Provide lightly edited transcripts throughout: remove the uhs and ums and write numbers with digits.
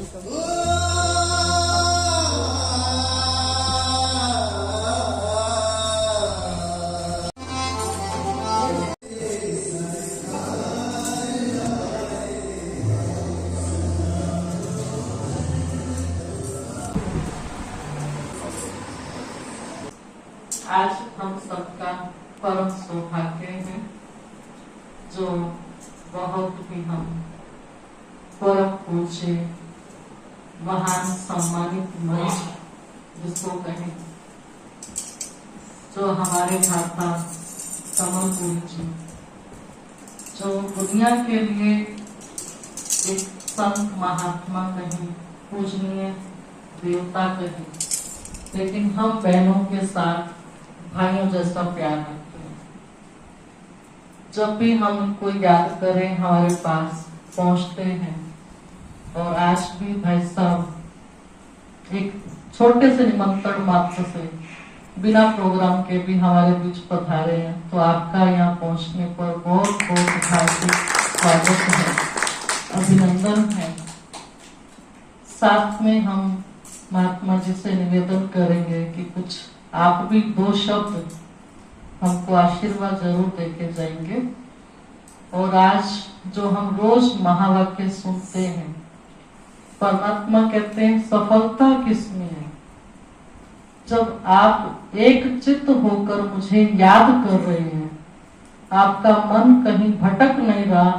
आज हम सबका परम सौभाग्य है जो बहुत भी हम परम पूज्य महान सम्मानित मंच जिसको कहें, जो हमारे भ्राता कमलपुरी जी, जो दुनिया के लिए एक संत महात्मा कहें, पूजनीय देवता कहें, लेकिन हम बहनों के साथ भाइयों जैसा प्यार रखते हैं। जब भी हम उनको याद करें हमारे पास पहुंचते हैं। और आज भी भाई साहब एक छोटे से निमंत्रण मात्र से बिना प्रोग्राम के भी हमारे बीच पधारे हैं, तो आपका यहाँ पहुंचने पर बहुत बहुत हार्दिक स्वागत है, अभिनंदन है। साथ में हम महात्मा जी से निवेदन करेंगे कि कुछ आप भी दो शब्द हमको आशीर्वाद जरूर देके जाएंगे। और आज जो हम रोज महावाक्य सुनते हैं, परमात्मा कहते हैं सफलता किसमें है? जब आप एक चित्त होकर मुझे याद कर रहे हैं, आपका मन कहीं भटक नहीं रहा,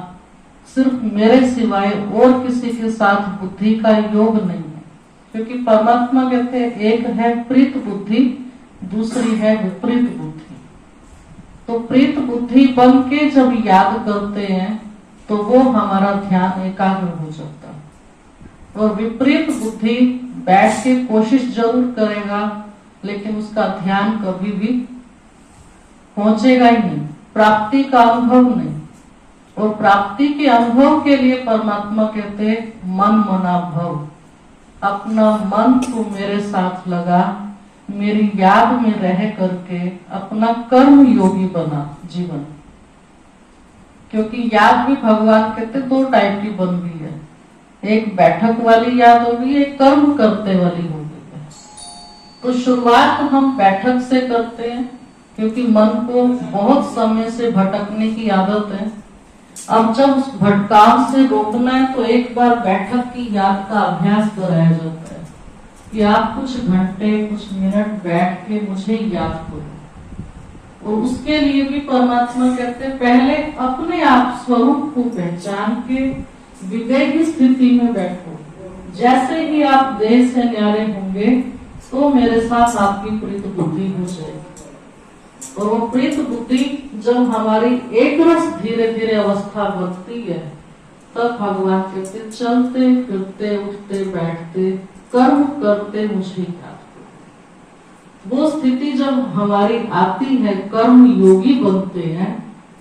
सिर्फ मेरे सिवाय और किसी के साथ बुद्धि का योग नहीं है। क्योंकि परमात्मा कहते हैं एक है प्रीत बुद्धि, दूसरी है विपरीत बुद्धि। तो प्रीत बुद्धि बन के जब याद करते हैं तो वो हमारा ध्यान एकाग्र हो जाता है। और विपरीत बुद्धि बैठ के कोशिश जरूर करेगा, लेकिन उसका ध्यान कभी भी पहुंचेगा ही नहीं, प्राप्ति का अनुभव नहीं। और प्राप्ति के अनुभव के लिए परमात्मा कहते हैं मन मना भव, अपना मन को मेरे साथ लगा, मेरी याद में रह करके अपना कर्म योगी बना जीवन। क्योंकि याद भी भगवान कहते दो टाइप की बन गई है, एक बैठक वाली याद होगी, एक कर्म करते वाली होगी। तो शुरुआत हम बैठक से करते हैं, क्योंकि मन को बहुत समय से भटकने की आदत है। अब जब उस भटकाव से रोकना है तो एक बार बैठक की याद का अभ्यास कराया जाता है कि आप कुछ घंटे कुछ मिनट बैठ के मुझे याद करो। और उसके लिए भी परमात्मा कहते हैं पहले अपने आप स्वरूप को पहचान के विवेक स्थिति में बैठो। जैसे ही आप देह से न्यारे होंगे तो मेरे साथ आपकी प्रीत बुद्धि हो जाएगी। और वो प्रीत बुद्धि जब हमारी एक रस धीरे धीरे अवस्था बनती है, तब भगवान कहते चलते फिरते उठते बैठते कर्म करते मुझे याद करो। वो स्थिति जब हमारी आती है, कर्म योगी बनते हैं।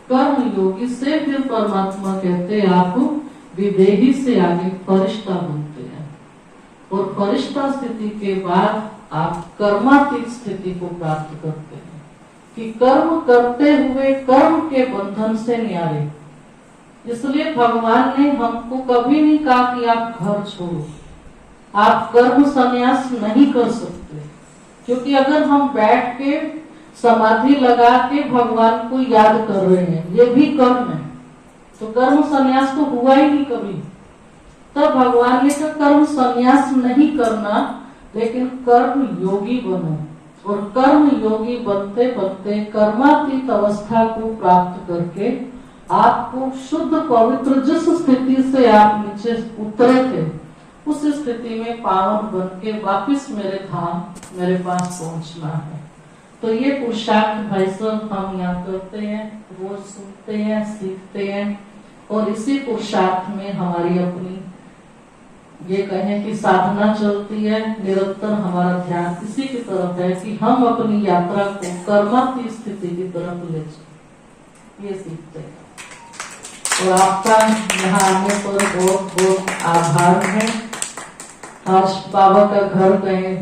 कर्म योगी से फिर परमात्मा कहते आप विदेही से आगे फरिश्ता बनते हैं। और फरिश्ता स्थिति के बाद आप कर्मातीत स्थिति को प्राप्त करते हैं कि कर्म करते हुए कर्म के बंधन से न्यारे। इसलिए भगवान ने हमको कभी नहीं कहा कि आप घर छोड़ो, आप कर्म संन्यास नहीं कर सकते। क्योंकि अगर हम बैठ के समाधि लगा के भगवान को याद कर रहे हैं, ये भी कर्म है, तो कर्म संन्यास तो हुआ ही नहीं कभी। तब भगवान ने कहा कर्म संन्यास नहीं करना, लेकिन कर्म योगी बनो। और कर्म योगी बनते बनते कर्मातीत अवस्था को प्राप्त करके आपको शुद्ध पवित्र जिस स्थिति से आप नीचे उतरे थे, उस स्थिति में पावन बन के वापिस मेरे धाम मेरे पास पहुंचना है। तो ये पुरुषार्थ भाई साहब हम यहाँ करते हैं, रोज सुनते हैं, सीखते हैं। और इसी पुरुषार्थ में हमारी अपनी ये कहें कि साधना चलती है। निरंतर हमारा ध्यान इसी की तरफ है कि हम अपनी यात्रा को कर्मातीत स्थिति की तरफ ले जाए, ये सीखते हैं। और आपका यहाँ आने पर बहुत बहुत आभार है। आज बाबा का घर गए,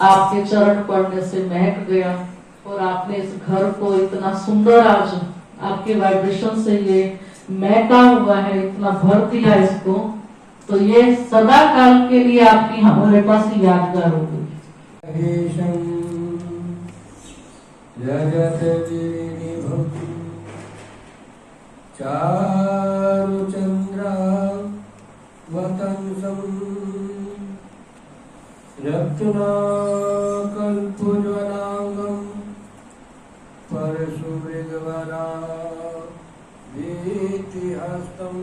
आपके चरण पड़ने से महक गया। और आपने इस घर को इतना सुंदर, आज आपके वाइब्रेशन से ये महका हुआ है, इतना भर दिया इसको। तो ये सदा काल के लिए आपकी हमारे पास यादगार होगी। चारुचंद्रा वतंसं रत्नाकल्पज्वलांगं परशुमृगवरा वीतिहस्तं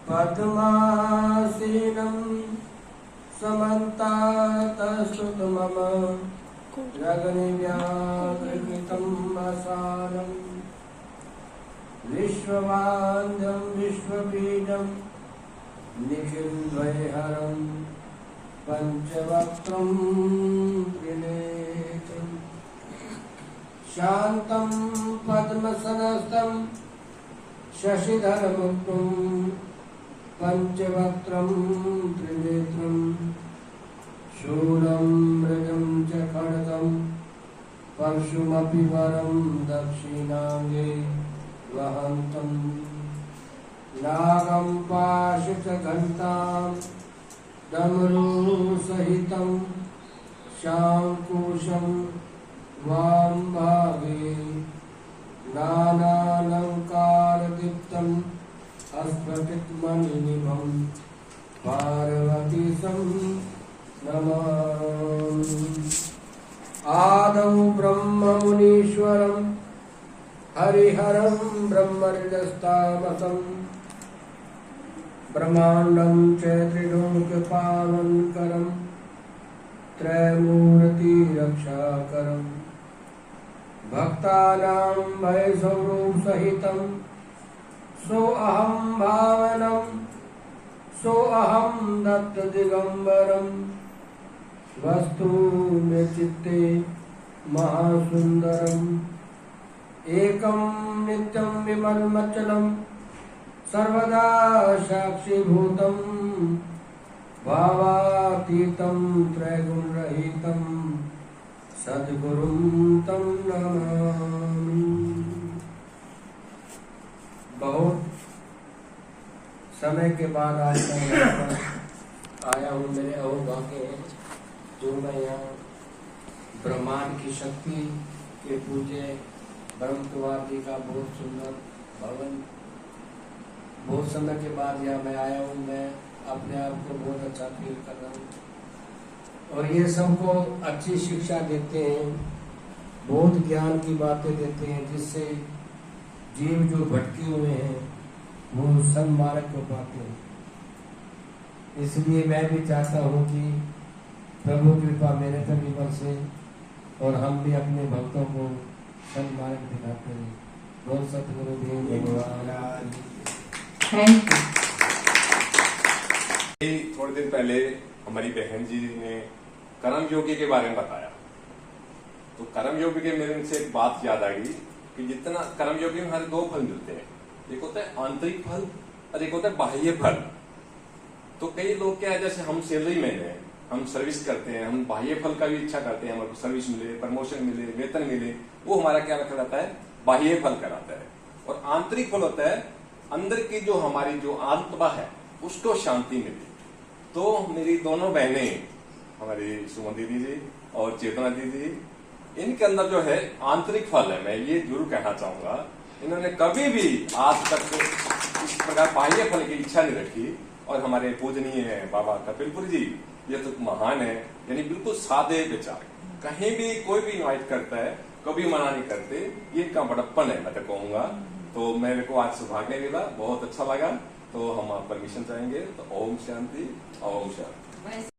पद्मासीनं समन्तातस्तुतमम रगनिव्याकृतं असारं विश्ववान्द्यं विश्वबीजं निखिलभयहरं पंचवक्त्रं त्रिनेत्रं शान्तं पद्मसनस्थं शशिधरमुक्तं पंचवक्त्रं त्रिनेत्रं शूलं मृगं च खड्गं परशुमपि वरं दक्षिणाङ्गे वहन्तं नागं पाशुतघण्टां डमरूसहितं शाङ्कुशं वामभागे नानालङ्कारदीप्तं स्फटिकमणिनिभं पार्वतीशं नमामि। आदौ ब्रह्ममुनीश्वरं हरिहरं ब्रह्महृदयस्थामसं ब्रह्माण्डं च त्रिलोकपावनकरं त्रयमूर्तिरक्षाकरं भक्तानां भयस्वरूपसहितं सोऽहं भावनं सोऽहं दत्तदिगम्बरं वस्तु मे चित्ते महासुन्दरम् एकं नित्यं विमलमचलं सर्वदा साक्षीभूतं भावातीतं त्रैगुणरहितं सद्गुरुं तं नमामि। बहुत समय के बाद आज मैं यहाँ पर आया हूँ। मेरे अहोभाग्य है जो मैं यहाँ ब्रह्मांड की शक्ति के पूजे ब्रह्म कुमार जी का बहुत सुंदर भवन, बहुत समय के बाद यहाँ मैं आया हूँ। मैं अपने आप को बहुत अच्छा फील कर रहा हूँ और ये सबको अच्छी शिक्षा देते हैं, बहुत ज्ञान की बातें देते हैं, जिससे जीव जो भटके हुए हैं वो सन्मार्ग को पाते हैं। इसलिए मैं भी चाहता हूँ कि प्रभु कृपा मेरे पर भी बरसे और हम भी अपने भक्तों को सन्मार्ग दिखाते हैं। बोल सतगुरुदेव भगवान। Thank you. थोड़े दिन पहले हमारी बहन जी ने कर्म योगी के बारे में बताया, तो कर्म योगी के मेरे से एक बात याद आ गई कि जितना कर्म योगी में हर दो फल मिलते हैं, एक होता है आंतरिक फल और एक होता है बाह्य फल। तो कई लोग क्या है, जैसे हम सैलरी मैन हैं, हम सर्विस करते हैं, हम बाह्य फल का भी इच्छा करते हैं, हमारे सर्विस मिले, प्रमोशन मिले, वेतन मिले, वो हमारा क्या रखा जाता है, बाह्य फल कराता है। और आंतरिक फल होता है अंदर की जो हमारी जो आत्मा है उसको शांति मिले। तो मेरी दोनों बहनें, हमारी सुमन दीदी जी और चेतना दीदी, इनके अंदर जो है आंतरिक फल है। मैं ये जरूर कहना चाहूंगा, इन्होंने कभी भी आज तक इस प्रकार बाह्य फल की इच्छा नहीं रखी। और हमारे पूजनीय है बाबा कपिलपुर जी, ये तो महान है, यानी बिल्कुल सादे विचार, कहीं भी कोई भी इन्वाइट करता है, कभी मना नहीं करते, ये इनका बड़प्पन है मैं तो कहूंगा। तो मेरे को आज सौभाग्य मिला, बहुत अच्छा लगा। तो हम परमिशन चाहेंगे, तो ओम शांति, ओम शांति।